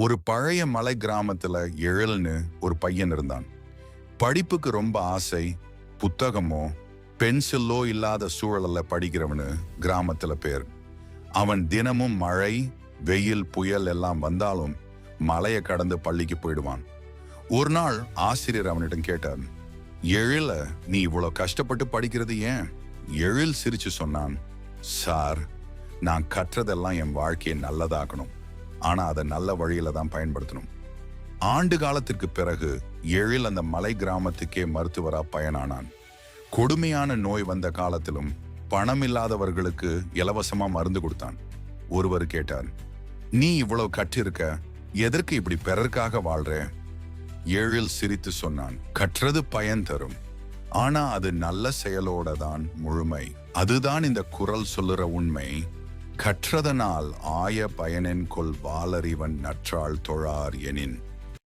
ஒரு பழைய மலை கிராமத்துல எழில்னு ஒரு பையன் இருந்தான். படிப்புக்கு ரொம்ப ஆசை. புத்தகமோ பென்சிலோ இல்லாத சூழல்ல படிக்கிறவனு கிராமத்துல பேர். அவன் தினமும் மழை, வெயில், புயல் எல்லாம் வந்தாலும் மலையை கடந்து பள்ளிக்கு போயிடுவான். ஒரு நாள் ஆசிரியர் அவனிடம் கேட்டார், எழில, நீ இவ்வளவு கஷ்டப்பட்டு படிக்கிறது ஏன்? எழில் சிரிச்சு சொன்னான், சார், நான் கற்றதெல்லாம் என் வாழ்க்கையை நல்லதாக்கணும். ஆனா அதை நல்ல வழியில தான் பயன்படுத்தணும். ஆண்டு காலத்திற்கு பிறகு எழில் அந்த மலை கிராமத்துக்கே மருத்துவரா பயனானான். கொடுமையான நோய் வந்த காலத்திலும் பணம் இல்லாதவர்களுக்கு இலவசமா மருந்து கொடுத்தான். ஒருவர் கேட்டார், நீ இவ்வளவு கற்றிருக்க, எதற்கு இப்படி பிறருக்காக வாழ்ற? எழில் சிரித்து சொன்னான், கற்றது பயன் தரும், ஆனா அது நல்ல செயலோட தான் முழுமை. அதுதான் இந்த குறள் சொல்லுற உண்மை. கற்றதனால் ஆய பயனென் கொள் வாளறிவன் நற்றாள் தொழார் எனின்.